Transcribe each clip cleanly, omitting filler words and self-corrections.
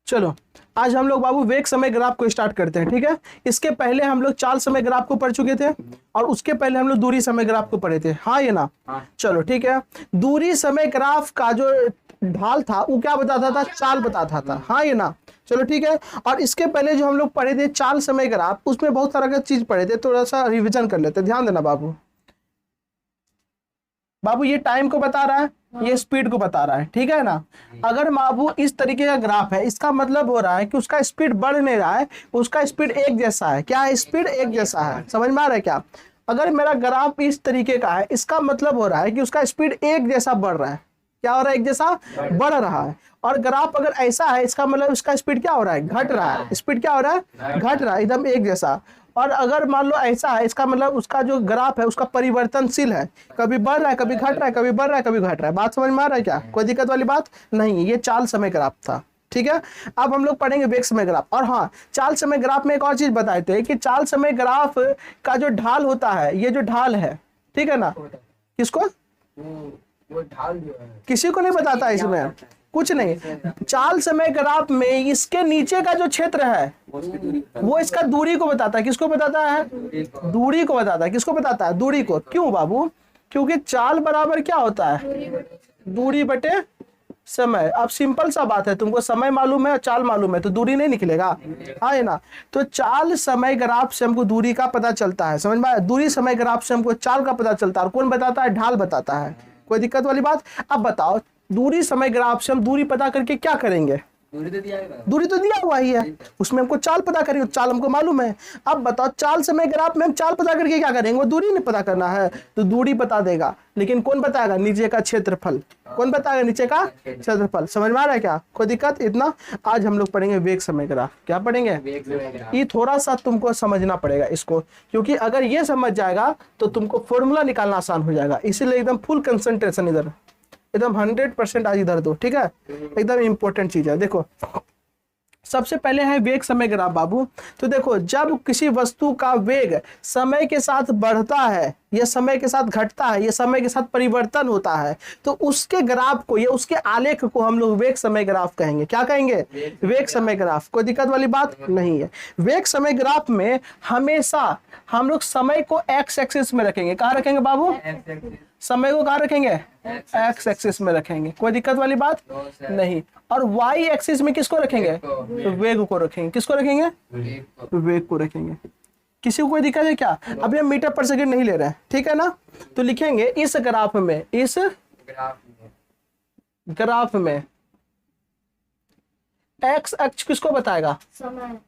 चलो आज हम लोग बाबू वेग समय ग्राफ को स्टार्ट करते हैं, ठीक है। इसके पहले हम लोग चाल समय ग्राफ को पढ़ चुके थे और उसके पहले हम लोग दूरी समय ग्राफ को पढ़े थे, हाँ ये ना। चलो ठीक है, दूरी समय ग्राफ का जो ढाल था वो क्या बताता था, चाल बताता था, हाँ ये ना। चलो ठीक है, और इसके पहले जो हम लोग पढ़े थे चाल समय ग्राफ, उसमें बहुत सारा का चीज पढ़े थे, थोड़ा सा रिविजन कर लेते, ध्यान देना बाबू। बाबू ये टाइम को बता रहा है, ये स्पीड को बता रहा है, ठीक है ना। अगर बाबू इस तरीके का ग्राफ है, इसका मतलब हो रहा है कि उसका स्पीड बढ़ नहीं रहा है, उसका स्पीड एक जैसा है। क्या है, स्पीड एक जैसा है, समझ में आ रहा है क्या। अगर मेरा ग्राफ इस तरीके का है, इसका मतलब हो रहा है कि उसका स्पीड एक जैसा बढ़ रहा है। क्या हो रहा है, एक जैसा बढ़ रहा है। और ग्राफ अगर ऐसा है, इसका मतलब इसका स्पीड क्या हो रहा है, घट रहा है। स्पीड क्या हो रहा है, घट रहा है, एकदम एक जैसा। और अगर मान लो ऐसा है, इसका मतलब उसका जो ग्राफ है उसका परिवर्तनशील है, कभी बढ़ रहा है कभी घट रहा है, कभी बढ़ रहा है कभी घट रहा है। बात समझ में आ रहा है क्या, कोई दिक्कत वाली बात नहीं। ये चाल समय ग्राफ था, ठीक है। अब हम लोग पढ़ेंगे वेग समय ग्राफ। और हाँ, चाल समय ग्राफ में एक और चीज बताए थे कि चाल समय ग्राफ का जो ढाल होता है, ये जो ढाल है, ठीक है ना। किसको, वो ढाल जो है किसी को नहीं बताता इसमें कुछ नहीं। चाल समय ग्राफ में इसके नीचे का जो क्षेत्र है वो इसका दूरी को बताता है। किसको बताता है, दूरी को बताता है। किसको बताता है, दूरी को। क्यों बाबू, क्योंकि चाल बराबर क्या होता है, दूरी बटे समय। अब सिंपल सा बात है, तुमको समय मालूम है और चाल मालूम है तो दूरी नहीं निकलेगा, हाँ है ना। तो चाल समय ग्राफ से हमको दूरी का पता चलता है, समझ में आया? दूरी समय ग्राफ से हमको चाल का पता चलता है। और कौन बताता है, ढाल बताता है। कोई दिक्कत वाली बात। अब बताओ, दूरी समय ग्राफ से हम दूरी पता करके क्या करेंगे, दूरी तो दिया हुआ ही है, उसमें हमको चाल पता करेंगे, चाल हमको मालूम है। अब बताओ, चाल समय ग्राफ में हम चाल पता करके क्या करेंगे, वो दूरी नहीं पता करना है तो दूरी बता देगा, लेकिन कौन बताएगा, नीचे का क्षेत्रफल। कौन बताएगा, नीचे का क्षेत्रफल। समझ में आ रहा है क्या, कोई दिक्कत इतना। आज हम लोग पढ़ेंगे वेग समय ग्राफ। क्या पढ़ेंगे, ये थोड़ा सा तुमको समझना पड़ेगा इसको, क्योंकि अगर ये समझ जाएगा तो तुमको फॉर्मूला निकालना आसान हो जाएगा। इसीलिए एकदम फुल कंसंट्रेशन इधर, एकदम 100% आज इधर दो, ठीक है। एकदम इंपॉर्टेंट चीज है। देखो सबसे पहले है वेग समय ग्राफ बाबू। तो देखो, जब किसी वस्तु का वेग समय के साथ बढ़ता है, यह समय के साथ घटता है, यह समय के साथ परिवर्तन होता है, तो उसके ग्राफ को, या उसके आलेख को हम लोग वेग समय ग्राफ कहेंगे। क्या कहेंगे, वेग समय ग्राफ। कोई दिक्कत वाली बात नहीं है। वेग समय ग्राफ में हमेशा हम लोग समय को एक्स एक्सिस में रखेंगे। कहाँ रखेंगे बाबू, समय को कहाँ रखेंगे, एक्स एक्सिस में रखेंगे। कोई दिक्कत वाली बात नहीं। और वाई एक्सिस में किसको रखेंगे, तो वेग को रखेंगे। किसको रखेंगे, वेग को रखेंगे। किसी को कोई दिक्कत है क्या, अभी हम मीटर पर सेकंड नहीं ले रहे हैं, ठीक है ना। तो लिखेंगे इस ग्राफ में, इस ग्राफ में एक्स अक्ष किसको बताएगा, समय।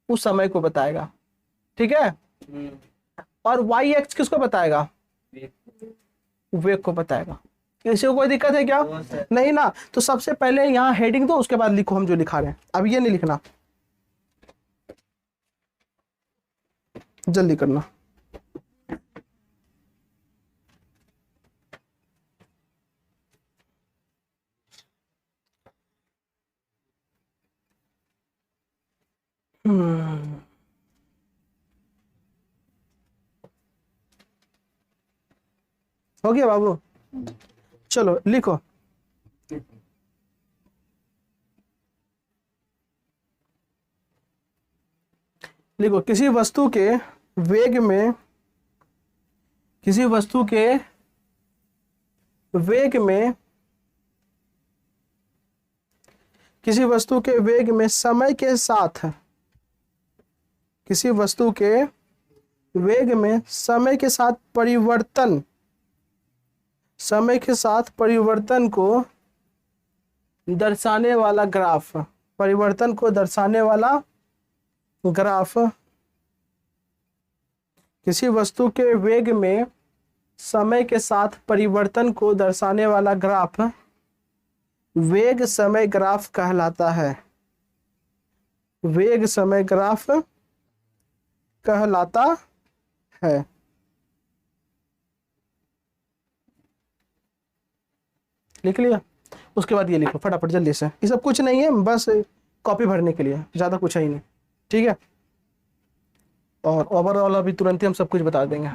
उस समय को बताएगा, ठीक है। और वाई एक्स किसको बताएगा, वेग को बताएगा। किसी को कोई दिक्कत है क्या, नहीं ना। तो सबसे पहले यहाँ हेडिंग दो, उसके बाद लिखो हम जो लिखा रहे हैं। अब ये नहीं लिखना, जल्दी करना। हो गया बाबू, चलो लिखो। लिखो, किसी वस्तु के वेग में, किसी वस्तु के वेग में, किसी वस्तु के वेग में समय के साथ, किसी वस्तु के वेग में समय के साथ परिवर्तन, समय के साथ परिवर्तन को दर्शाने वाला ग्राफ, परिवर्तन को दर्शाने वाला ग्राफ, किसी वस्तु के वेग में समय के साथ परिवर्तन को दर्शाने वाला ग्राफ वेग समय ग्राफ कहलाता है। वेग समय ग्राफ कहलाता है। लिख लिया, उसके बाद ये लिखो फटाफट जल्दी से। ये सब कुछ नहीं है, बस कॉपी भरने के लिए, ज्यादा कुछ है ही नहीं, ठीक है। और ओवरऑल अभी तुरंत ही हम सब कुछ बता देंगे।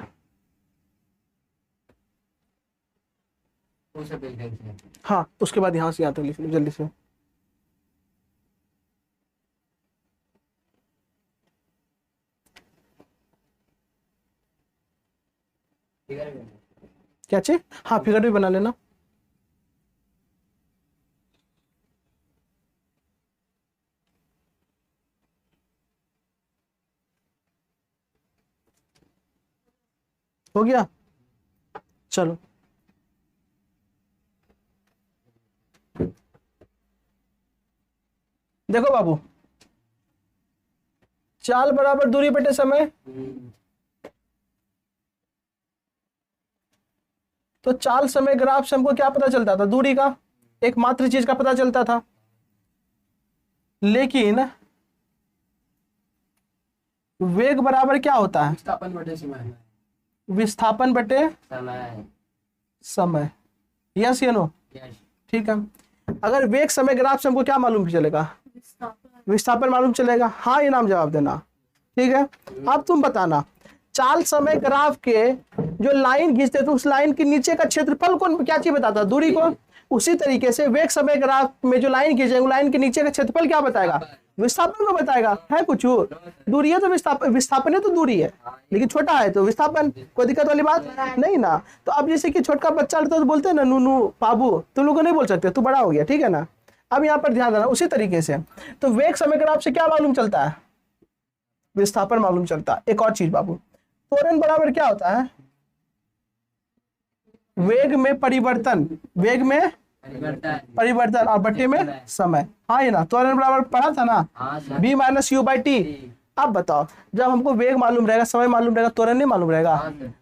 हाँ, उसके बाद यहाँ से यहाँ तक लिख लो जल्दी से। फिगर में। क्या चाहिए? हाँ, फिगर भी बना लेना। हो गया, चलो। देखो बाबू, चाल बराबर दूरी बटे समय। तो चाल समय ग्राफ से हमको क्या पता चलता था? दूरी का, एकमात्र चीज का पता चलता था। लेकिन वेग बराबर क्या होता है? विस्थापन बटे समय। विस्थापन बटे समय। समय। यस या नो? यस। ठीक है। अगर वेग समय ग्राफ से हमको क्या मालूम चलेगा? विस्थापन मालूम चलेगा। हाँ या नाम जवाब देना। ठीक है। अब तुम बताना, चाल समय ग्राफ के जो लाइन खींचते तो उस लाइन के नीचे का क्षेत्रफल कौन क्या चीज बताता? दूरी को। उसी तरीके से वेग समय ग्राफ में जो लाइन खींचे वो लाइन के नीचे का क्षेत्रफल क्या बताएगा? विस्थापन को बताएगा। है कुछ दूरी है तो विस्थापन है तो दूरी है, लेकिन छोटा है तो विस्थापन। कोई दिक्कत वाली बात नहीं ना। तो अब जैसे कि छोटका बच्चा तो बोलते हैं ना नूनू बाबू, तुम लोग नहीं बोल सकते, तू बड़ा हो गया, ठीक है ना। अब यहाँ पर ध्यान देना, उसी तरीके से तो वेग समय ग्राफ से क्या मालूम चलता है? विस्थापन मालूम चलता है। एक और चीज बाबू, त्वरण बराबर क्या होता है? वेग में परिवर्तन। वेग में परिवर्तन और बट्टे में समय। हाँ ये ना, त्वरण बराबर पढ़ा था ना, b minus you by T. अब बताओ, जब हमको वेग मालूम रहेगा, समय मालूम रहेगा, त्वरण नहीं मालूम रहेगा।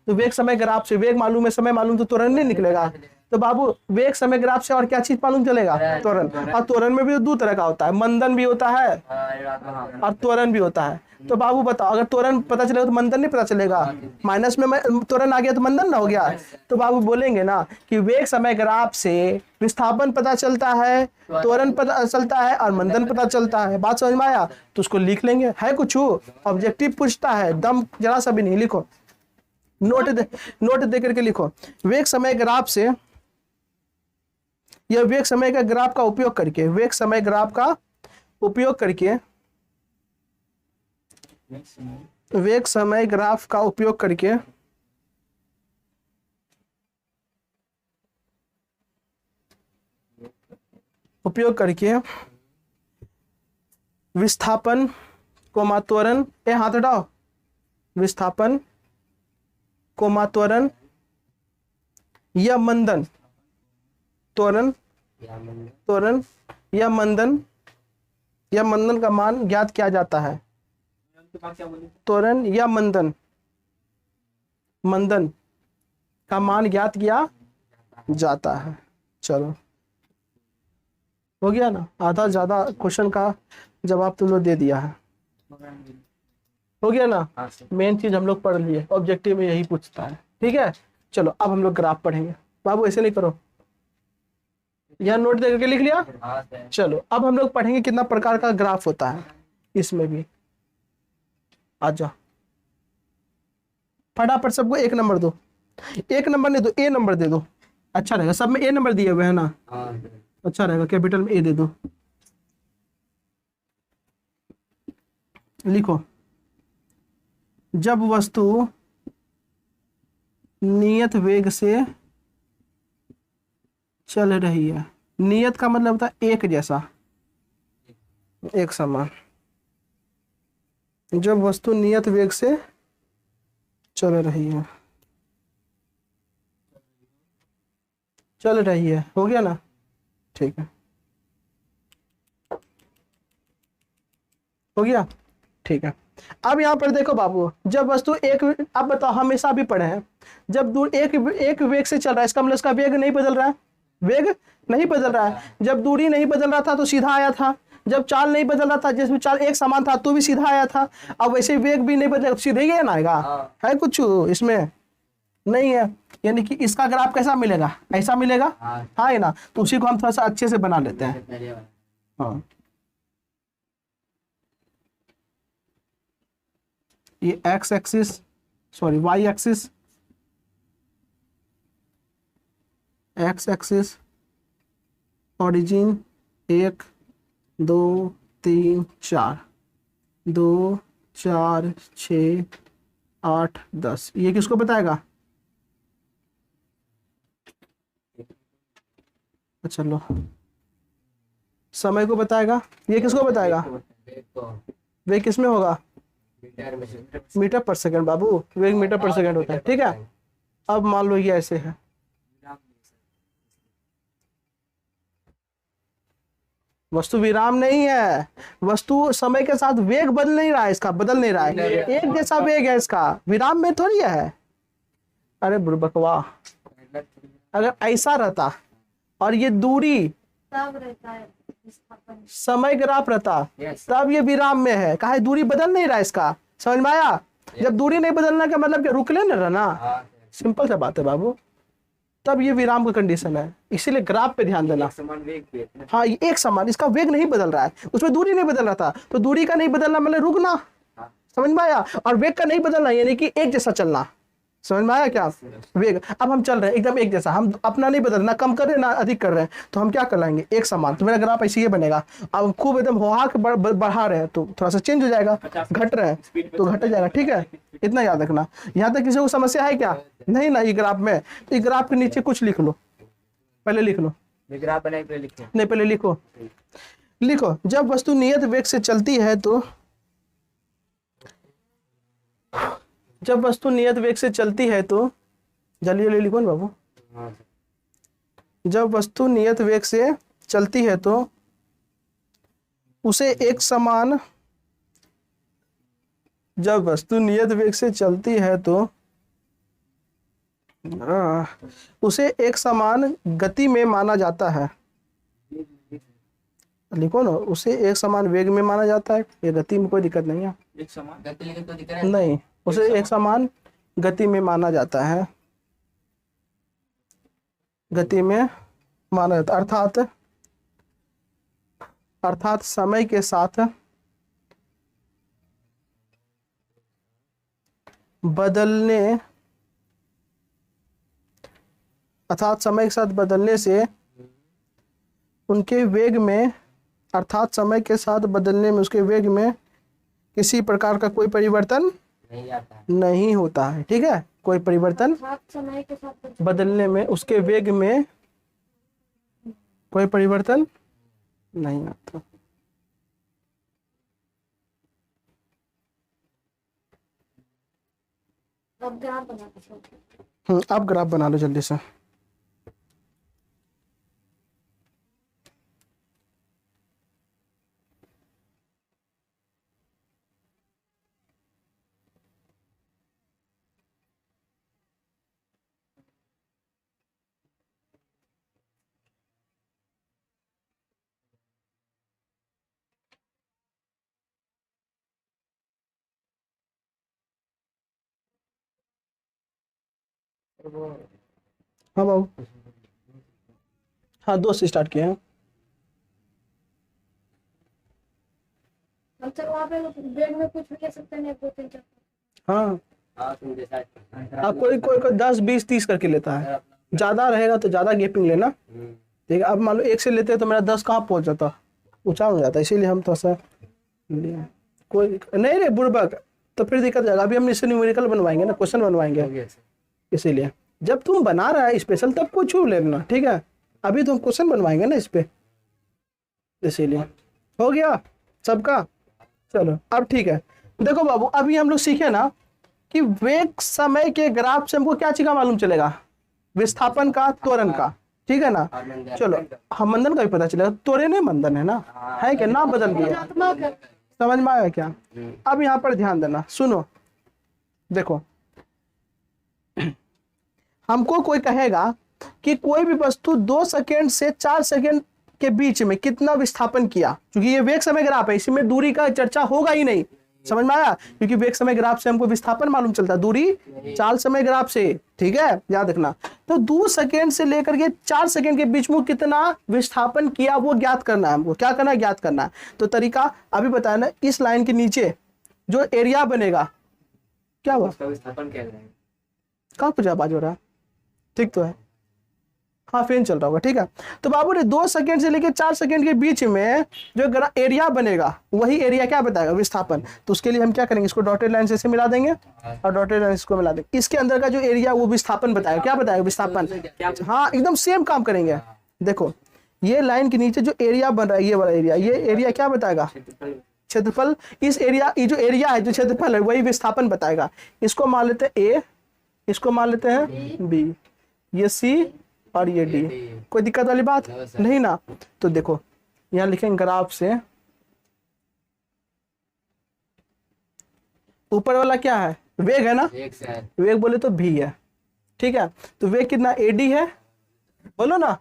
तो वेग समय ग्राफ से वेग मालूम है, समय मालूम, तो त्वरण नहीं निकलेगा। तो बाबू वेग समय ग्राफ से और क्या चीज मालूम चलेगा? त्वरण। और त्वरण में भी दो तरह का होता है, मंदन भी होता है और त्वरण भी होता है। तो बाबू बताओ, अगर त्वरण पता चलेगा तो मंदन नहीं पता चलेगा? माइनस में त्वरण आ गया तो मंदन ना हो गया। तो बाबू बोलेंगे ना कि वेग समय ग्राफ से विस्थापन पता चलता है, त्वरण पता चलता है और मंदन पता चलता है। बात समझ में आया? तो उसको लिख लेंगे। है कुछ ऑब्जेक्टिव पूछता है, दम जरा सा भी नहीं। लिखो, नोट दे करके लिखो। वेग समय ग्राफ से, यह वेग समय का ग्राफ का उपयोग करके, वेग समय ग्राफ का उपयोग करके, वेग समय ग्राफ का उपयोग करके विस्थापन कोमा त्वरण, हाथ हटाओ, विस्थापन कोमा त्वरण या मंदन, त्वरण या मंदन का मान ज्ञात किया जाता है। त्वरण या मंदन का मान ज्ञात किया जाता है। चलो, हो गया ना? आधा ज्यादा क्वेश्चन का जवाब तुम लोग दे दिया है। हो गया ना? मेन चीज हम लोग पढ़ लिए, ऑब्जेक्टिव में यही पूछता है। ठीक है, चलो अब हम लोग ग्राफ पढ़ेंगे। बाबू ऐसे नहीं करो, यह नोट दे करके लिख लिया। चलो अब हम लोग पढ़ेंगे कितना प्रकार का ग्राफ होता है इसमें भी। आ जाओ, फटाफट सबको 1 नंबर दो। 1 नंबर नहीं दो, ए नंबर दे दो, अच्छा रहेगा। सब में ए नंबर दिए हुए है ना, अच्छा रहेगा। कैपिटल में ए दे दो। लिखो, जब वस्तु नियत वेग से चल रही है, नियत का मतलब होता है एक जैसा, एक समान। जब वस्तु नियत वेग से चल रही है, हो गया ना? ठीक है, हो गया, ठीक है। अब यहाँ पर देखो बाबू, जब वस्तु एक, अब बताओ, हमेशा भी पढ़े हैं, जब दूर एक वेग से चल रहा है, इसका मतलब इसका वेग नहीं बदल रहा है, वेग नहीं बदल रहा है। जब दूरी नहीं बदल रहा था तो सीधा आया था, जब चाल नहीं बदल रहा था, जिसमें चाल एक समान था तो भी सीधा आया था। अब वैसे वेग भी नहीं बदल, सीधे ही ना आएगा। है कुछ इसमें? नहीं है। यानी कि इसका ग्राफ कैसा मिलेगा? ऐसा मिलेगा। हाँ है ना? तो उसी को हम थोड़ा सा अच्छे से बना लेते हैं। हाँ, ये X axis, sorry Y axis, X axis origin 1 2 3 4, 2 4 6 8 10, ये किसको बताएगा? अच्छा लो, समय को बताएगा, ये किसको बताएगा? वेग को वेग किसमें होगा? मीटर में मीटर पर सेकंड बाबू, वेग मीटर पर सेकंड होता है, ठीक है। अब मान लो ये ऐसे है, वस्तु विराम नहीं है, वस्तु समय के साथ वेग बदल नहीं रहा है, इसका बदल नहीं रहा है, एक जैसा वेग है इसका, विराम में थोड़ी है। अरे बुड़बकवा, अगर ऐसा रहता और ये दूरी तब रहता है विस्थापन। समय ग्राफ रहता Yes. तब ये विराम में है, कहा दूरी बदल नहीं रहा है इसका, समझ में आया? जब दूरी नहीं बदलने का मतलब क्या, रुक लेना रहना, हाँ, सिंपल सा बात है बाबू, तब ये विराम का कंडीशन है, इसीलिए ग्राफ पे ध्यान देना। एक समान वेग पे है। हाँ, ये एक समान, इसका वेग नहीं बदल रहा है, उसमें दूरी नहीं बदल रहा था, तो दूरी का नहीं बदलना मतलब रुकना, समझ में आया? और वेग का नहीं बदलना यानी कि एक जैसा चलना, समझ में आया क्या? वेग, अब हम चल रहे हैं एकदम एक जैसा, हम अपना नहीं बदल, ना कम कर रहे हैं ना अधिक कर रहे हैं, तो हम क्या कर लाएंगे, एक समान, तो मेरा ग्राफ ऐसे ही बनेगा। अब खूब एकदम होहा के बढ़ा रहे हैं तो थोड़ा सा चेंज हो जाएगा, घट रहे हैं तो घट जाएगा, ठीक है, इतना याद रखना। यहाँ तक किसी को समस्या है क्या? नहीं ना, ये ग्राफ में, तो ये ग्राफ के नीचे कुछ लिख लो, पहले लिख लो, ग्राफ बनाए पे लिखे। नहीं पहले लिखो, लिखो जब वस्तु नियत वेग से चलती है तो, जब वस्तु नियत वेग से चलती है तो, जल्दी जल्दी लिखो ना बाबू, हाँ, जब वस्तु नियत वेग से चलती है तो उसे एक समान, जब वस्तु नियत वेग से चलती है तो उसे एक समान गति में माना जाता है। लिखो ना, उसे एक समान वेग में माना जाता है, ये गति में कोई दिक्कत नहीं है, एक समान गति लिखे तो दिख रहा है। नहीं, उसे एक समान गति में माना जाता है, गति में माना जाता है, अर्थात समय के साथ बदलने, अर्थात समय के साथ बदलने से उनके वेग में, अर्थात समय के साथ बदलने में उसके वेग में किसी प्रकार का कोई परिवर्तन नहीं आता है। नहीं होता है, ठीक है, कोई परिवर्तन अर्थात समय के साथ बदलने में उसके वेग में कोई परिवर्तन नहीं आता। अब ग्राफ बना दो। आप ग्राफ बना लो जल्दी से। हाँ बाबू, हाँ 2 से स्टार्ट किए हैं। हम चल वहाँ पे वेग में कुछ भी ले सकते हैं, 2 3 4। हाँ, हाँ, तुम जैसा आप कोई 10 20 30 करके लेता है, ज्यादा रहेगा तो ज्यादा गैपिंग लेना, ठीक है। अब मान लो 1 से लेते हैं तो मेरा 10 कहाँ पहुंच जाता, ऊंचा हो जाता, इसीलिए हम थोड़ा सा लिए। कोई नहीं रे बुड़बक, तो फिर दिक्कत जाएगा। अभी हम इससे न्यूमेरिकल बनवाएंगे ना, क्वेश्चन बनवाएंगे, इसीलिए जब तुम बना रहा है स्पेशल तब कुछ छू लेना, ठीक है। अभी तुम क्वेश्चन बनवाएंगे ना इस पे, इसीलिए हो गया सबका। चलो अब ठीक है, देखो बाबू, अभी हम लोग सीखे ना कि वेग समय के ग्राफ से हमको क्या चीज का मालूम चलेगा, विस्थापन का, त्वरण का, ठीक है ना। चलो हम मंदन का भी पता चलेगा, त्वरण है मंदन है ना, है क्या, नाम बदल दिया, समझ में आया क्या? अब यहाँ पर ध्यान देना, सुनो, देखो हमको कोई कहेगा कि कोई भी वस्तु 2 सेकेंड से 4 सेकेंड के बीच में कितना विस्थापन किया, क्योंकि ये वेग समय ग्राफ है, इसमें दूरी का चर्चा होगा ही नहीं, समझ में आया? क्योंकि वेग समय ग्राफ से हमको विस्थापन मालूम चलता है, दूरी चाल समय ग्राफ से, ठीक है, याद रखना। तो 2 सेकेंड से लेकर के 4 सेकेंड के बीच में कितना विस्थापन किया वो ज्ञात करना है हमको, क्या करना है, ज्ञात करना है। तो तरीका अभी बताया ना, इस लाइन के नीचे जो एरिया बनेगा, क्या हुआ, विस्थापन कह रहे हैं। कहाँ कुछ आवाज हो रहा है, ठीक तो है, हाँ फैन चल रहा होगा, ठीक है। तो बाबू ने 2 सेकेंड से लेकर 4 सेकेंड के बीच में जो एरिया बनेगा वही एरिया क्या बताएगा, विस्थापन। तो उसके लिए हम क्या करेंगे, इसको डॉटेड लाइन से मिला देंगे और डॉटेड लाइन इसको मिला देंगे, इसके अंदर का जो एरिया वो विस्थापन बताएगा, क्या बताएगा, विस्थापन। हाँ एकदम सेम काम करेंगे। देखो ये लाइन के नीचे जो एरिया बन रहा है, ये वाला एरिया, ये एरिया क्या बताएगा? क्षेत्रफल। क्षेत्रफल। इस एरिया, ये जो एरिया है, जो क्षेत्रफल है, वही विस्थापन बताएगा। इसको मान लेते हैं ए, इसको मान लेते हैं बी, ये सी और ये डी। कोई दिक्कत वाली बात नहीं ना? तो देखो यहाँ लिखेंगे ग्राफ से, ऊपर वाला क्या है? वेग है ना? एक से है। वेग बोले तो भी है, ठीक है। तो वेग कितना? एडी है, बोलो ना,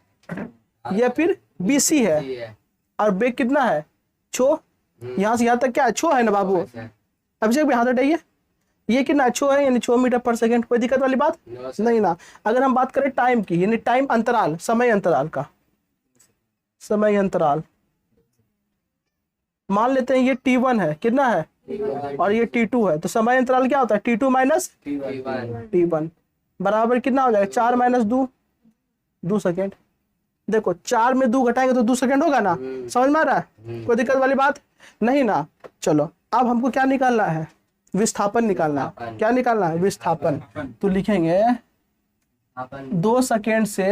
या फिर बीसी है। ये है। और वेग कितना है? छो। यहाँ से यहाँ तक क्या है? छो है ना बाबू? ऐसा है। अभिषेक भाई हाथ हटाइए। ये कितना? छो है, यानी 6 मीटर पर सेकंड। कोई दिक्कत वाली बात नौ से। नहीं ना? अगर हम बात करें टाइम की, यानी टाइम अंतराल, समय अंतराल का, समय अंतराल मान लेते हैं ये T1 है, कितना है? और ये T2 है, तो समय अंतराल क्या होता है? T2 minus T1। T1 बराबर कितना हो जाएगा? 4 माइनस 2 सेकेंड। देखो 4 में 2 घटाएंगे तो 2 सेकेंड होगा ना? समझ में आ रहा है? कोई दिक्कत वाली बात नहीं ना? चलो अब हमको क्या निकालना है? विस्थापन निकालना है। क्या निकालना है? विस्थापन। तो लिखेंगे अपन 2 सेकेंड से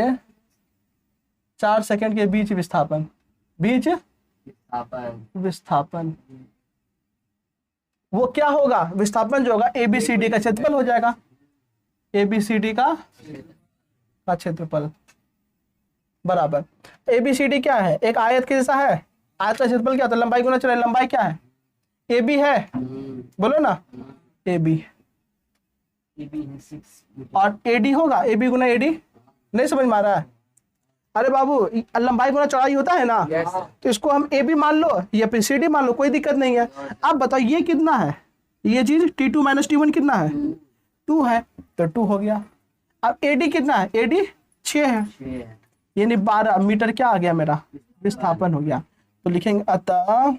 4 सेकेंड के बीच विस्थापन, बीच अपन विस्थापन। वो क्या होगा? विस्थापन जो होगा ABCD का क्षेत्रफल हो जाएगा। ABCD का क्षेत्रफल बराबर, ABCD क्या है? एक आयत के जैसा है। आयत का क्षेत्रफल क्या होता है? लंबाई गुना चौड़ाई। लंबाई क्या है? AB है, बोलो ना, AB। और AD होगा, AB गुना AD। नहीं समझ में आ रहा है? अरे बाबू, लंबाई गुना चौड़ाई होता है ना? Yes, sir। तो इसको हम AB मान लो या फिर CD मान लो, कोई दिक्कत नहीं है। अब बताओ ये कितना है? ये चीज T2 माइनस T1 कितना है? 2 है, तो 2 हो गया। अब AD कितना है? AD 6 है, यानी 12 मीटर क्या आ गया मेरा? विस्थापन हो गया। तो लिखेंगे अतः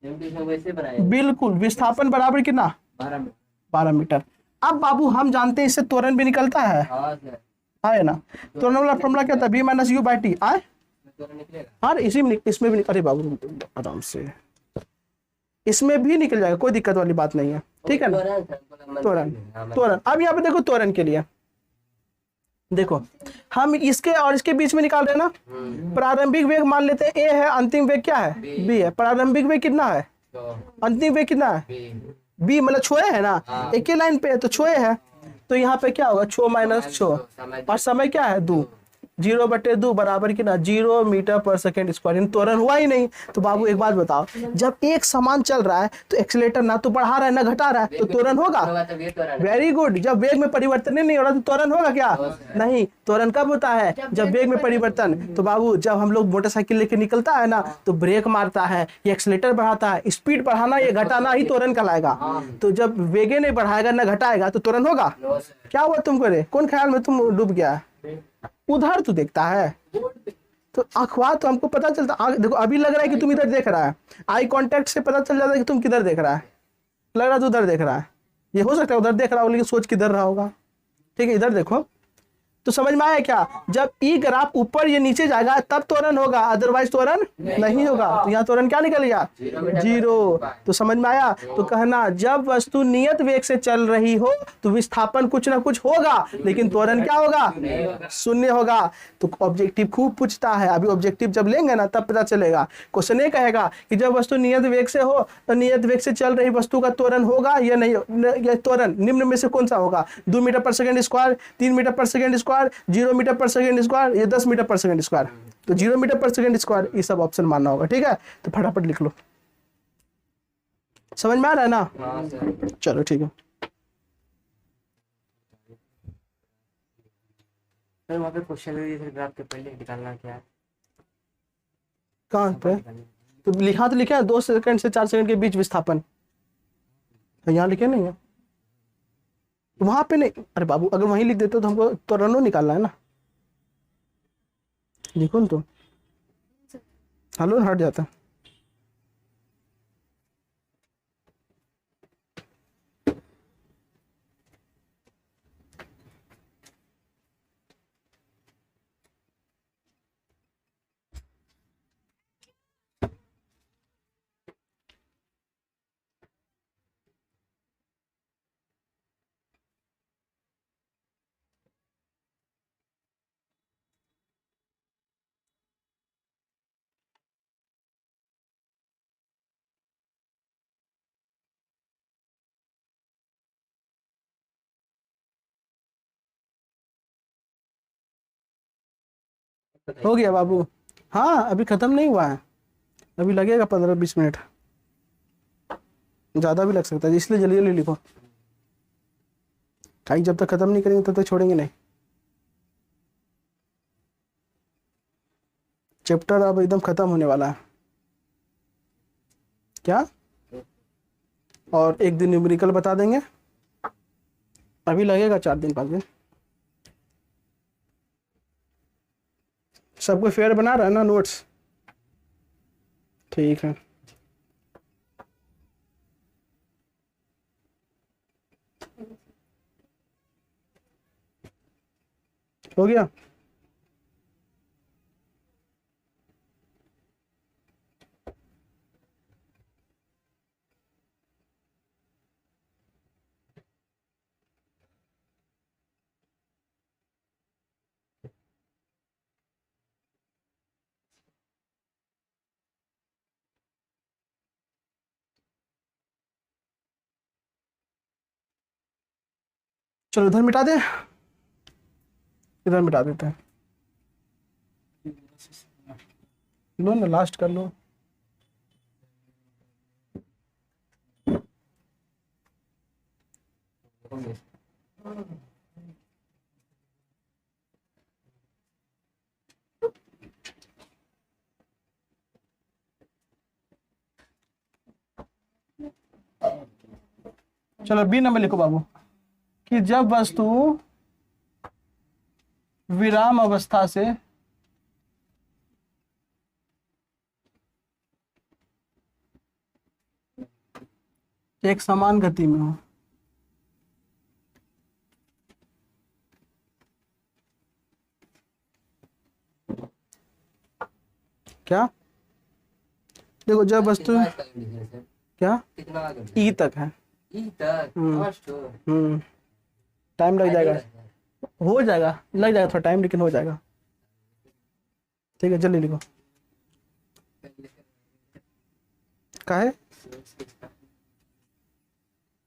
वैसे बनाए बिल्कुल विस्थापन बराबर कितना? 12 में। 12 मीटर। अब बाबू हम जानते हैं इससे त्वरण भी निकलता है, हाँ सर। है ना? त्वरण वाला फॉर्मूला क्या था? V minus you by T. आए तो निकलेगा। हाँ, इसी में इसमें भी अरे बाबू आराम से, इसमें भी निकल जाएगा, कोई दिक्कत वाली बात नहीं है, ठीक है ना? त्वरण, त्वरण। अब यहाँ पे देखो त्वरण के लिए देखो, हम इसके और इसके बीच में निकाल रहे हैं ना। प्रारंभिक वेग मान लेते हैं A है, अंतिम वेग क्या है? B है। प्रारंभिक वेग कितना है? अंतिम वेग कितना है? B मतलब छोए है ना? एक ही लाइन पे है तो छोए है। तो यहाँ पे क्या होगा? 6 माइनस 6 और समय क्या है? 2। 0/2 बराबर कितना? 0 मीटर पर सेकेंड स्क्वायर। त्वरण हुआ ही नहीं। तो बाबू एक बात बताओ, जब एक समान चल रहा है तो एक्सीलेटर ना तो बढ़ा रहा है ना घटा रहा है, तो त्वरण होगा? Very good. जब वेग में परिवर्तन ही नहीं हो रहा तो त्वरण होगा क्या? नहीं। त्वरण कब होता है? जब वेग में परिवर्तन। तो बाबू जब हम लोग मोटरसाइकिल लेके निकलता है ना, तो ब्रेक मारता है, ये एक्सीलेटर बढ़ाता है, स्पीड बढ़ाना ये घटाना ही त्वरण कहलाएगा। तो जब वेगे नहीं बढ़ाएगा ना घटाएगा तो त्वरण होगा? क्या हुआ तुमको रे? कौन ख्याल में तुम डूब गया? उधर तू देखता है तो अखबार तो हमको पता चलता। देखो अभी लग रहा है कि तुम इधर देख रहा है, आई कांटेक्ट से पता चल जाता है कि तुम किधर देख रहा है। लग रहा है तू उधर देख रहा है, ये हो सकता है उधर देख रहा हो लेकिन सोच किधर रहा होगा। ठीक है, इधर देखो। तो समझ में आया क्या? जब ई ग्राफ ऊपर ये नीचे जाएगा तब त्वरण होगा, अदरवाइज त्वरण नहीं होगा। तो यहाँ त्वरण क्या निकल गया? 0। तो समझ में आया? तो कहना जब वस्तु नियत वेग से चल रही हो तो विस्थापन कुछ ना कुछ होगा, लेकिन त्वरण क्या होगा? शून्य होगा। तो ऑब्जेक्टिव खूब पूछता है, अभी ऑब्जेक्टिव जब लेंगे ना तब पता चलेगा। क्वेश्चन ये कहेगा कि जब वस्तु नियत वेग से हो तो नियत वेग से चल रही वस्तु का त्वरण होगा या नहीं? या त्वरण निम्न में से कौन सा होगा? 2 मीटर पर सेकेंड स्क्वायर, 3 मीटर पर सेकेंड स्क्वायर, 0 मीटर पर सेकेंड स्क्वायर, ये 10 मीटर पर सेकेंड स्क्वायर। तो 0 मीटर पर सेकेंड स्क्वायर ये सब ऑप्शन मानना होगा। ठीक है, तो फटाफट लिख लो। समझ में आ रहा है ना? हाँ सर। चलो ठीक है। सर वहाँ पे क्वेश्चन ग्राफ के पहले निकालना क्या है? कहाँ पे? तो लिखा तो लिखा है 2 सेकंड से 4 सेकंड के बीच विस्थापन, यहाँ लिखे नहीं है। वहां पे नहीं। अरे बाबू अगर वहीं लिख देते तो हमको त्वरणों निकालना है ना। लिखो ना तो हलो हट जाता। हो गया बाबू। हाँ अभी खत्म नहीं हुआ है, अभी लगेगा 15-20 मिनट, ज़्यादा भी लग सकता है, इसलिए जल्दी जल्दी लिखो। काई जब तक खत्म नहीं करेंगे तब तक छोड़ेंगे नहीं। चैप्टर अब एकदम खत्म होने वाला है। क्या? और एक दिन न्यूमेरिकल बता देंगे, अभी लगेगा 4 दिन 5 दिन। सबको फेयर बना रहा है ना नोट्स? ठीक है। हो गया। चलो इधर मिटा दे, इधर मिटा देते हैं। लो ना, लास्ट कर लो। चलो बी नंबर लिखो बाबू, कि जब वस्तु विराम अवस्था से एक समान गति में हो। क्या? देखो जब वस्तु, क्या कितना ई तक है, ई तक हम्म। फर्स्ट टाइम लग जाएगा, हो जाएगा, लग जाएगा थोड़ा टाइम, लेकिन हो जाएगा। ठीक है जल्दी लिखो। क्या है?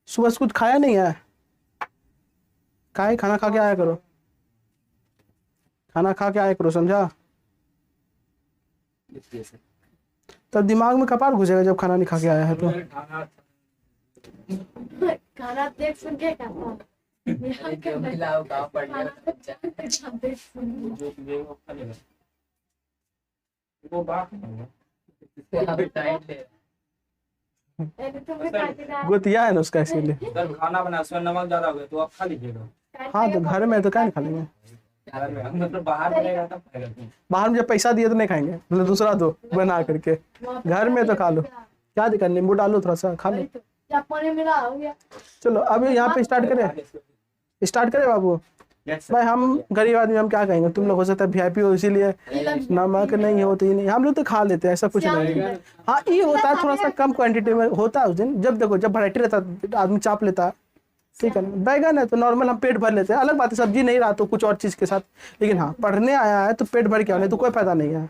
सुबह से कुछ खाया नहीं है? क्या है? खाना खा के आया करो, खाना खा के आया करो, समझा? तब दिमाग में कपार घुसेगा जब खाना नहीं खा के आया है तो। खाना देख सुन के खाता यहाँ के मिलाओ का पड़ गया खाना देख सुन वो बात टाइम ले अरे तुमने खाते ना गोतिया है ना उसका, इसीलिए। जब खाना बना उसमें नमक ज्यादा हो गया तो आप खा लीजिएगा। हाँ तो घर में तो क्या नहीं खा लेंगे, घर में मतलब बाहर बनेगा तब खाएगा तुम। बाहर में जब पैसा दिए तो नहीं खाएंगे, मतलब दूसरा दो बना करके। घर में तो खा लो, क्या दिक्कत, नींबू डालो थोड़ा सा खा लो। क्या पानी मिला हो गया चलो अभी यहाँ पे स्टार्ट करें बाबू। भाई हम गरीब आदमी, हम क्या कहेंगे, तुम लोग हो सकता है वीआईपी हो इसीलिए नमक नहीं हो तो ही नहीं, हम लोग तो खा लेते हैं, ऐसा कुछ नहीं है। हाँ ये होता है थोड़ा सा कम क्वांटिटी में होता है उस दिन, जब देखो जब वैरायटी रहता है आदमी चाप लेता है, ठीक है ना। बैगन है तो नॉर्मल हम पेट भर लेते हैं, अलग बात है सब्जी नहीं रहा तो कुछ और चीज़ के साथ, लेकिन हाँ पढ़ने आया है तो पेट भर के आने तो कोई फायदा नहीं है,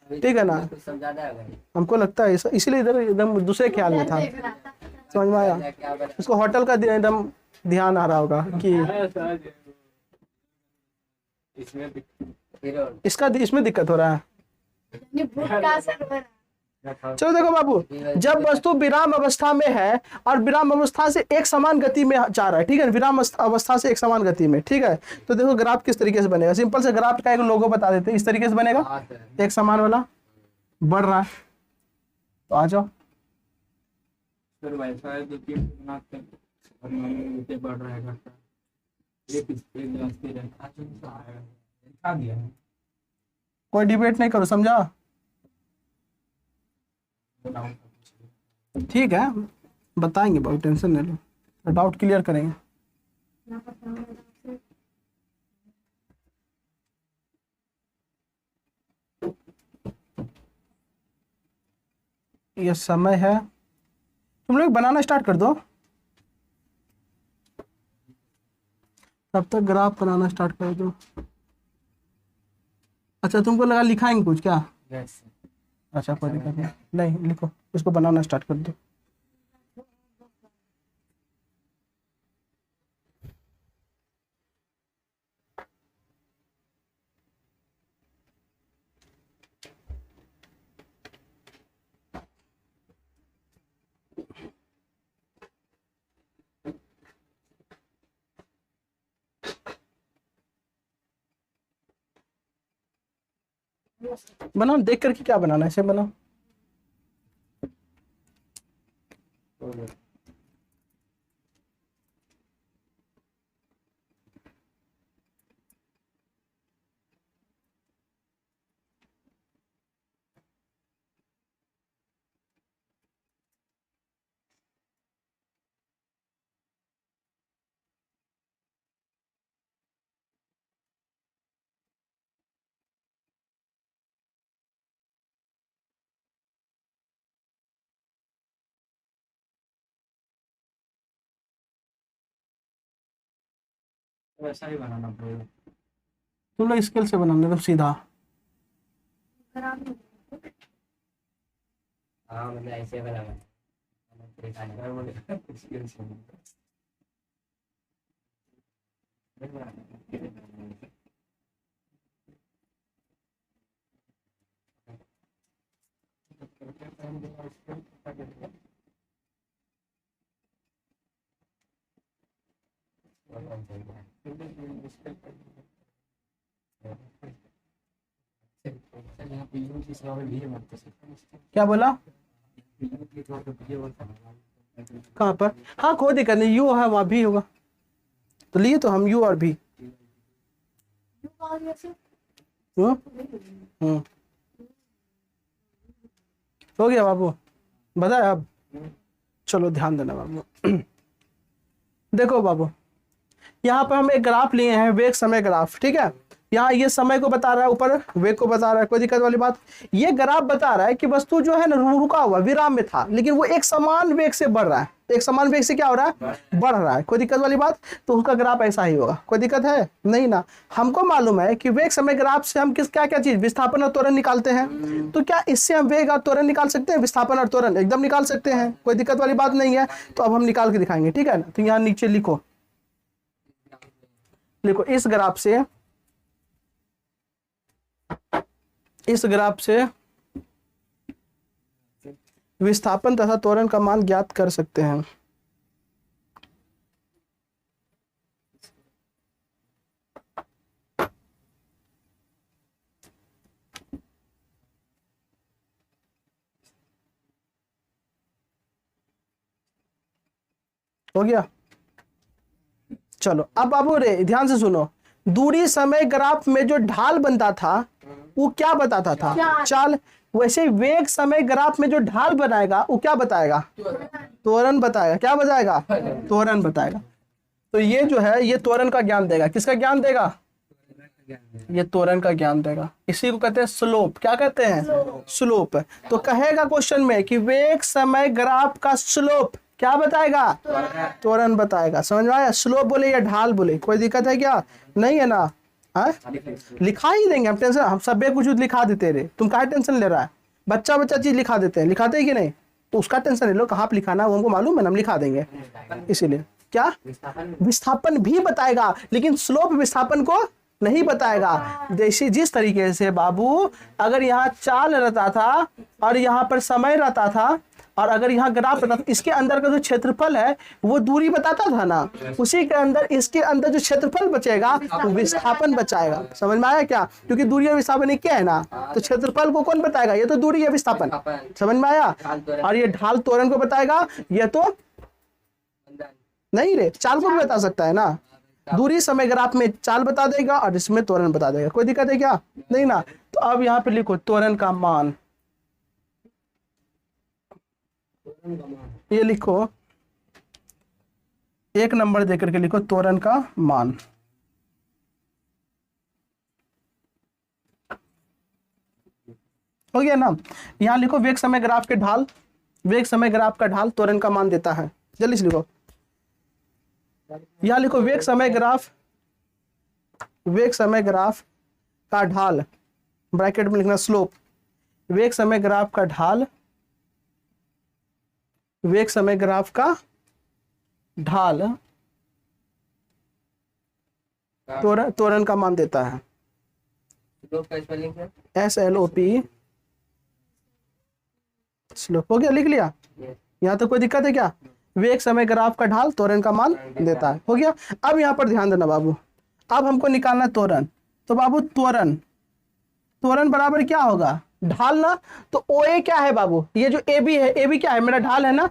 ठीक है ना। सब ज्यादा हो गया हमको लगता है इसीलिए इधर एकदम दूसरे ख्याल में था, समझ में आया? क्या बना उसको होटल का एकदम ध्यान आ रहा होगा कि इसमें फिर इसका इसमें दिक्कत हो रहा है। ये भूख का असर हो रहा है चलो देखो बाबू, जब वस्तु विराम अवस्था में है और विराम अवस्था से एक समान गति में जा रहा है, ठीक है, विराम अवस्था से एक समान गति में, ठीक है। तो देखो ग्राफ किस तरीके से बनेगा, सिंपल से ग्राफ का एक लोगो बता देते हैं, इस तरीके से बनेगा, हाँ सर एक समान वाला बढ़ रहा है। तो आ जाओ, फिर वैसा है जो कि बनाते हैं और नीचे बढ़ रहा है घटता है। एक जाती है दिखा दिया है कोई डिबेट नहीं करो, समझा? ठीक है बताएंगे, बहुत टेंशन नहीं लो, डाउट क्लियर करेंगे। ये समय है, तुम लोग बनाना स्टार्ट कर दो, तब तक ग्राफ बनाना स्टार्ट कर दो। अच्छा तुमको लगा लिखाएंगे कुछ क्या? यस अच्छा कोई दिक्कत नहीं, नहीं लिखो, उसको बनाना स्टार्ट कर दो। बनाओ, देख करके क्या बनाना है, ऐसे बनाओ। वैसा ही बनाना पड़ेगा। तुम लोग स्केल से बनाना एकदम सीधा। खराब नहीं होगा। हाँ मतलब ऐसे वाला है। मैं बोले स्किल से क्या बोला? कहाँ पर? हाँ कोई दिक्कत नहीं, यू है वहाँ भी होगा, तो लिए तो हम यू और भी। क्यों आ गया ऐसे? हम्म, हो गया बाबू, बताया अब। चलो ध्यान देना बाबू। देखो बाबू, यहाँ पर हम एक ग्राफ लिए हैं, वेग समय ग्राफ, ठीक है। यहाँ ये समय को बता रहा है, ऊपर वेग को बता रहा है, कोई दिक्कत वाली बात। ये ग्राफ बता रहा है कि वस्तु जो है ना रुका हुआ विराम में था, लेकिन वो एक समान वेग से बढ़ रहा है। एक समान वेग से क्या हो रहा है? बढ़ रहा है। कोई दिक्कत वाली बात? तो उसका ग्राफ ऐसा ही होगा। कोई दिक्कत है नहीं ना? हमको मालूम है कि वेग समय ग्राफ से हम किस क्या क्या चीज विस्थापन और त्वरण निकालते हैं। तो क्या इससे हम वेग और त्वरण निकाल सकते हैं? विस्थापन और त्वरण एकदम निकाल सकते हैं, कोई दिक्कत वाली बात नहीं है। तो अब हम निकाल के दिखाएंगे, ठीक है ना। तो यहाँ नीचे लिखो, देखो इस ग्राफ से विस्थापन तथा त्वरण का मान ज्ञात कर सकते हैं। हो गया? चलो अब बाबू रे ध्यान से सुनो, दूरी समय ग्राफ में जो ढाल बनता था वो क्या बताता था? चाल। वैसे वेग समय ग्राफ में जो ढाल बनाएगा वो क्या बताएगा? त्वरण बताएगा। क्या बताएगा? त्वरण बताएगा। तो ये जो है ये त्वरण का ज्ञान देगा। किसका ज्ञान देगा? ये त्वरण का ज्ञान देगा। इसी को कहते हैं स्लोप। क्या कहते हैं? स्लोप। तो कहेगा क्वेश्चन में कि वेग समय ग्राफ का स्लोप क्या बताएगा? त्वरण बताएगा। समझ में आया? स्लोप बोले या ढाल बोले, कोई दिक्कत है क्या? नहीं है ना? लिखा ही देंगे हम, टेंशन हम सब कुछ लिखा देते रहे, तुम काहे टेंशन ले रहा है? बच्चा चीज लिखा देते हैं, लिखाते हैं कि नहीं? तो उसका टेंशन ले लो, कहाँ पे लिखाना वो हमको मालूम है ना, हम लिखा देंगे। इसीलिए क्या विस्थापन भी बताएगा, लेकिन स्लोप विस्थापन को नहीं बताएगा। जैसे जिस तरीके से बाबू अगर यहाँ चाल रहता था और यहाँ पर समय रहता था और अगर यहाँ ग्राफ रहता था, इसके अंदर का जो क्षेत्रफल है वो दूरी बताता था ना, उसी के अंदर इसके अंदर जो क्षेत्रफल बचेगा वो विस्थापन बचाएगा। समझ में आया क्या? क्योंकि दूरी और विस्थापन एक क्या है ना, तो क्षेत्रफल को कौन बताएगा? ये तो दूरी या विस्थापन। समझ में आया? और ये ढाल त्वरण को बताएगा, ये तो नहीं रे, चाल को भी बता सकता है ना। दूरी समय ग्राफ में चाल बता देगा और इसमें त्वरण बता देगा। कोई दिक्कत है क्या? नहीं ना? तो अब यहाँ पे लिखो त्वरण का मान। ये लिखो, एक नंबर देकर के लिखो त्वरण का मान। हो गया ना? यहां लिखो वेग समय ग्राफ के ढाल, वेग समय ग्राफ का ढाल त्वरण का मान देता है। जल्दी से लिखो, यहां लिखो वेग समय ग्राफ का ढाल, ब्रैकेट में लिखना स्लोप। वेग समय ग्राफ का ढाल, वेग समय ग्राफ का ढाल त्वरण का मान देता है। SLOP slope. हो गया? लिख लिया? यहाँ तो कोई दिक्कत है क्या? वेग समय ग्राफ का ढाल त्वरण का मान देता है। हो गया? अब यहाँ पर ध्यान देना बाबू, अब हमको निकालना त्वरण। तो बाबू त्वरण त्वरण बराबर क्या होगा, ढाल ना। तो ओ ए क्या है बाबू, ये जो ए बी है, ए बी क्या है, मेरा ढाल है ना।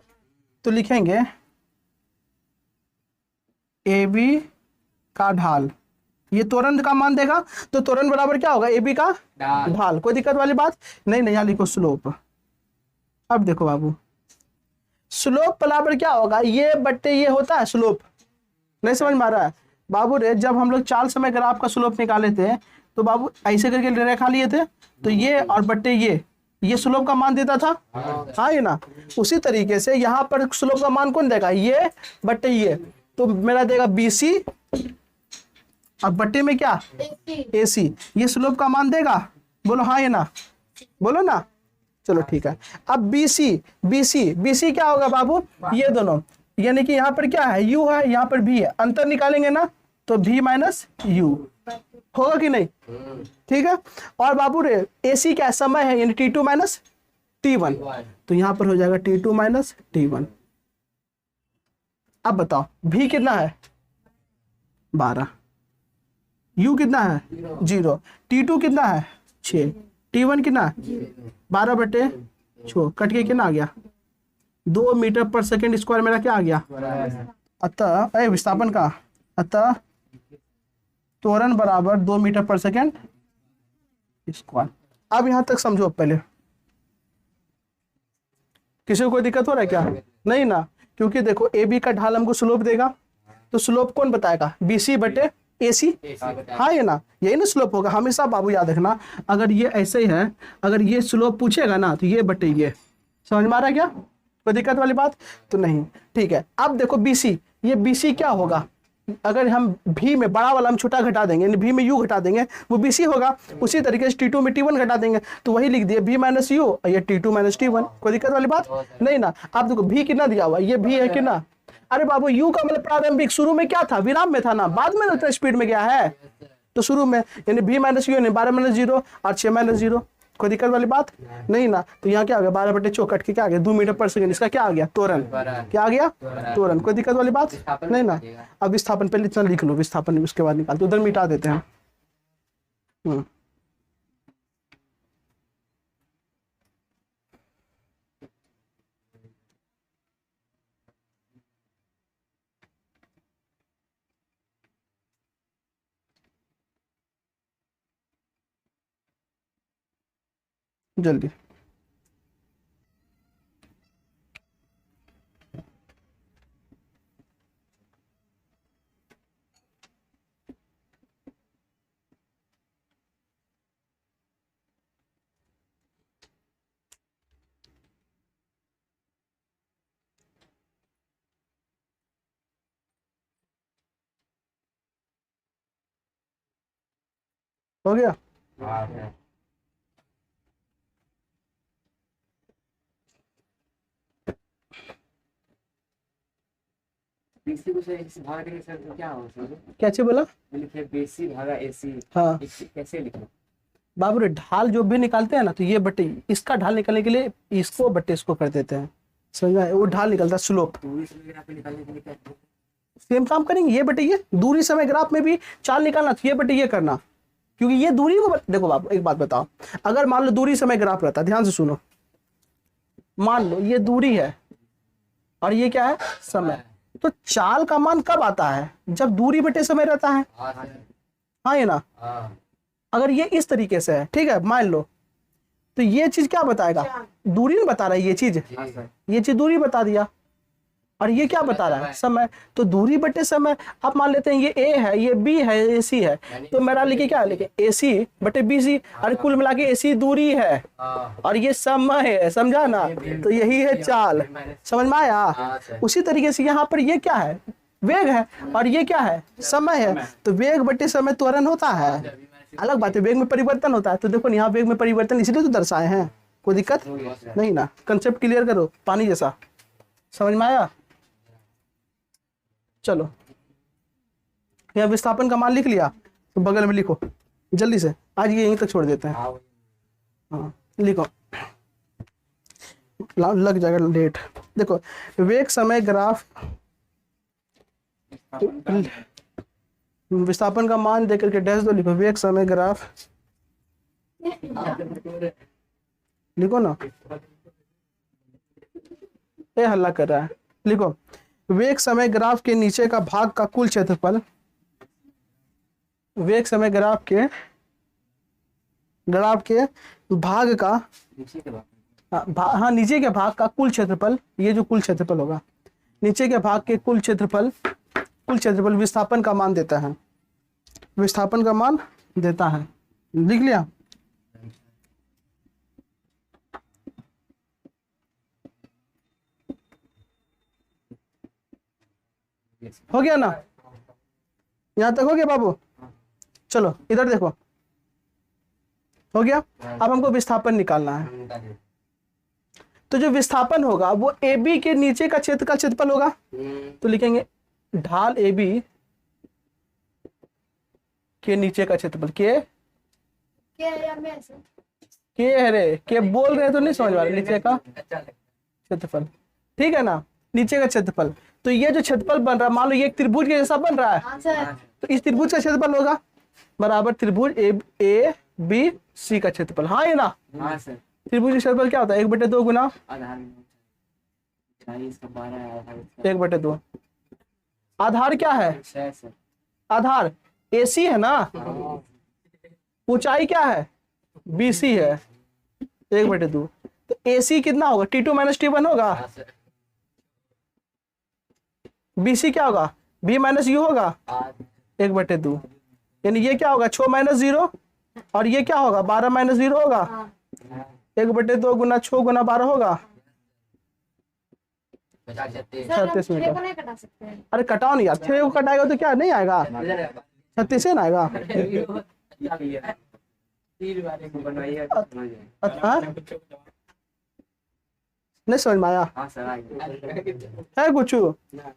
तो लिखेंगे ए बी का ढाल, ये त्वरण का मान देगा। तो त्वरण बराबर क्या होगा, ए बी का ढाल। कोई दिक्कत वाली बात नहीं। यहाँ लिखो स्लोप। अब देखो बाबू, स्लोप बराबर क्या होगा, ये बट्टे ये होता है स्लोप। नहीं समझ में आ रहा है बाबू रे, जब हम लोग चाल समय ग्राफ का स्लोप निकाले थे तो बाबू ऐसे करके रेखा लिए थे, तो ये और बट्टे ये स्लोप का मान देता था। हाँ ये ना, उसी तरीके से यहाँ पर स्लोप का मान कौन देगा, ये बट्टे ये। तो मेरा देगा BC और बट्टे में क्या AC, ये स्लोप का मान देगा। बोलो हाँ ये ना, बोलो ना। चलो ठीक है। अब BC क्या होगा बाबू, ये दोनों, यानी कि यहाँ पर क्या है, U है, यहाँ पर V है, अंतर निकालेंगे ना तो V माइनस U होगा कि नहीं, ठीक है। और बाबू रे AC क्या समय है, यानी T2 माइनस T1, तो यहाँ पर हो जाएगा T2 माइनस T1। अब बताओ V कितना है 12, U कितना है 0, T2 कितना है 6, T1 कितना है 12/6, कट के कितना आ गया 2 मीटर पर सेकेंड स्क्वायर, मेरा क्या आ गया। अतः विस्थापन का, अतः त्वरण बराबर 2 मीटर पर सेकेंड स्क्वायर। अब यहां तक समझो पहले, किसी को कोई दिक्कत हो रहा है क्या, नहीं ना। क्योंकि देखो ए बी का ढाल हमको स्लोप देगा, तो स्लोप कौन बताएगा, BC/AC। हाँ ये ना, यही ना स्लोप होगा हमेशा बाबू, याद रखना। अगर ये ऐसे ही है, अगर ये स्लोप पूछेगा ना तो ये बटे ये, समझ में आ रहा है क्या, कोई दिक्कत वाली बात तो नहीं, ठीक है। अब देखो BC, ये BC क्या होगा, अगर हम V में बड़ा वाला हम छोटा घटा देंगे, यानी V में U घटा देंगे, वो BC होगा। उसी तरीके से T2 में T1 घटा देंगे, तो वही लिख दिए V माइनस U, और ये T2 माइनस T1। कोई दिक्कत वाली बात नहीं ना। आप देखो V कितना दिया हुआ, ये V है कितना, अरे बाबू U का मतलब प्रारंभिक, शुरू में क्या था, विराम में था ना, बाद में उतना स्पीड में गया है, तो शुरू में, यानी V माइनस U, यानी 12-0 और 6-0। कोई दिक्कत वाली बात नहीं ना। तो यहाँ क्या आ गया, 12/4 कट के क्या आ गया 2 मीटर पर सेकंड, इसका क्या आ गया त्वरण, क्या आ गया त्वरण। कोई दिक्कत वाली बात नहीं ना। अब विस्थापन पहले इतना लिख लो, विस्थापन उसके बाद निकाल, तो उधर मिटा देते हैं। जल्दी हो गया। BC को सर AC भाग देंगे सर तो क्या होगा सर, क्या चीज बोला, लिखे BC भागा AC। हाँ कैसे लिखो बाबू रे, ढाल जो भी निकालते हैं ना, तो ये बटे इसका ढाल निकालने के लिए इसको बटे इसको कर देते हैं, समझ में आया? वो ढाल निकलता है स्लोप। दूरी से ग्राफ निकालने के लिए क्या करें? सेम काम करेंगे, ये बटे ये, दूरी समय ग्राफ में भी चाल निकालना तो ये बटे ये करना, क्योंकि ये दूरी को देखो बाबू, एक बात बताओ, अगर मान लो दूरी समय ग्राफ रहता, ध्यान से सुनो, मान लो ये दूरी है और ये क्या है समय, तो चाल का मान कब आता है, जब दूरी बटे समय रहता है। हाँ ये ना, अगर ये इस तरीके से है, ठीक है, मान लो, तो ये चीज क्या बताएगा, दूरी नहीं बता रहा है, ये चीज दूरी बता दिया, और ये क्या बता रहा है समय, तो दूरी बटे समय। आप मान लेते हैं ये A है, ये B है, AC है, तो मेरा लिखे क्या लिखे AC बटे BC, और कुल मिला के AC दूरी है और ये समय है, समझा ना, तो यही है चाल, समझ में आया। उसी तरीके से यहाँ पर ये क्या है, वेग है, और ये क्या है समय है, तो वेग बटे समय त्वरण होता है। अलग बात है वेग में परिवर्तन होता है, तो देखो यहाँ वेग में परिवर्तन इसलिए तो दर्शाए हैं, कोई दिक्कत नहीं ना। कंसेप्ट क्लियर करो, पानी जैसा, समझ में आया। चलो यहाँ विस्थापन का मान लिख लिया, तो बगल में लिखो जल्दी से, आज ये यहीं तक छोड़ देते हैं। हाँ लिखो, लग जाएगा लेट। देखो वेग समय ग्राफ, विस्थापन का मान देकर के डैश दो, लिखो वेग समय ग्राफ लिखो ना, ये हल्ला कर रहा है। लिखो, वेग समय ग्राफ के नीचे का भाग का कुल क्षेत्रफल, वेग समय ग्राफ के भाग का, नीचे के बाद हाँ नीचे के भाग का कुल क्षेत्रफल, ये जो कुल क्षेत्रफल होगा, नीचे के भाग के कुल क्षेत्रफल विस्थापन का मान देता है, विस्थापन का मान देता है। लिख लिया? हो गया ना? यहां तक हो गया बाबू? चलो इधर देखो, हो गया। अब हमको विस्थापन निकालना है। तो जो विस्थापन होगा वो ए बी के नीचे का क्षेत्र का क्षेत्रफल होगा। तो लिखेंगे ढाल ए बी के नीचे का क्षेत्रफल, के है रे, के बोल रहे तो नहीं समझ पा रहे, नीचे का क्षेत्रफल, ठीक है ना, नीचे का क्षेत्रफल। तो ये जो क्षेत्रफल बन रहा है, मान लो ये एक त्रिभुज के जैसा बन रहा है, तो इस त्रिभुज का क्षेत्रफल होगा बराबर त्रिभुज ए बी सी का क्षेत्रफल। हाँ ये ना, हाँ सर, त्रिभुज का क्षेत्रफल क्या होता है? 1/2 गुना आधार 1/2। आधार क्या है? सर, आधार AC है ना, ऊंचाई क्या है? BC है, 1/2। तो AC कितना होगा? T2 - T1 होगा। BC क्या होगा? B - U होगा, 1/2। यानी ये क्या होगा? 6 - 0, और ये क्या होगा? 12 - 0 होगा, 1/2 गुना 6 गुना 12 होगा 36 मीटर। अरे कटाओ नहीं यार, 6 को कटाएगा तो क्या नहीं आएगा? 36 ना आएगा। हाँ? नहीं समझ में आया? हाँ सर, आ गया। है कुछ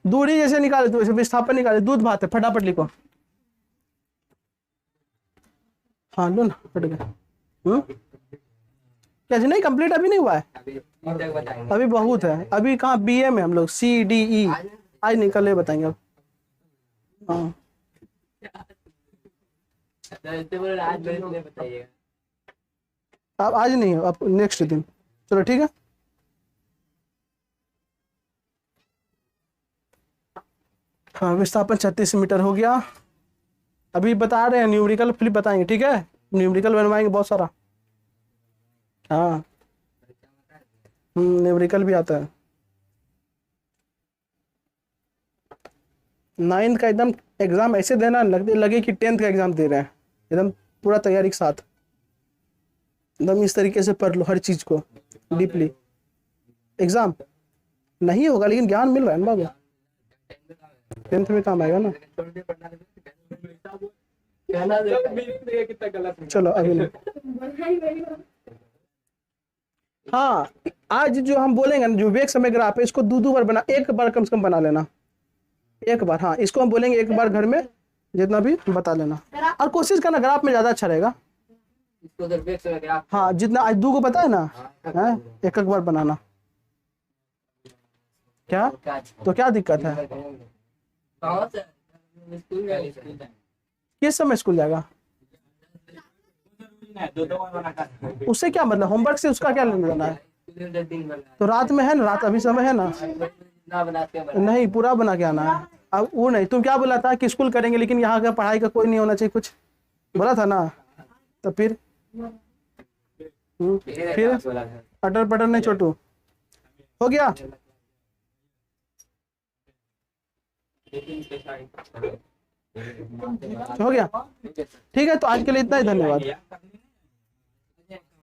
दूरी जैसे निकाले तो वैसे विस्थापन निकाले। दूध भात है, फटाफट लिखो। हाँ लो ना, फट गया। क्या जी नहीं कंप्लीट अभी नहीं हुआ है? अभी बहुत है। अभी कहाँ BA में हम लोग CDE आज निकले बताएंगे अब। हाँ अब आज नहीं है, अब नेक्स्ट दिन। चलो ठीक है। हाँ विस्थापन 36 मीटर हो गया। अभी बता रहे हैं, न्यूमेरिकल फिर बताएंगे, ठीक है? न्यूमेरिकल बनवाएंगे बहुत सारा। हाँ न्यूमेरिकल भी आता है। 9th का एकदम एग्जाम ऐसे देना लगे कि 10th का एग्जाम दे रहे हैं, एकदम पूरा तैयारी के साथ, एकदम इस तरीके से पढ़ लो हर चीज को डीपली। एग्जाम नहीं होगा लेकिन ज्ञान मिल रहा है ना बाबू, 10th में काम आएगा ना। चलो अभी हाँ, आज जो हम बोलेंगे ना, जो वेग समय ग्राफ है, इसको दो बार बना, एक बार कम से कम बना लेना, एक बार। हाँ इसको हम बोलेंगे एक बार घर में जितना भी बता लेना, और कोशिश करना ग्राफ में ज्यादा अच्छा रहेगा। हाँ जितना आज 2 को पता है ना, है एक बार बनाना। क्या तो क्या दिक्कत है? किस समय स्कूल जाएगा? उससे क्या मतलब, होमवर्क से उसका क्या लेना देना है? तो रात में है ना, रात अभी समय है ना, नहीं पूरा बना के आना है। अब वो नहीं, तुम क्या बोला था कि स्कूल करेंगे लेकिन यहाँ का पढ़ाई का कोई नहीं होना चाहिए, कुछ बोला था ना। तो फिर अटर पटर नहीं छोटू, हो गया? हो गया, ठीक है। तो आज के लिए इतना ही, धन्यवाद।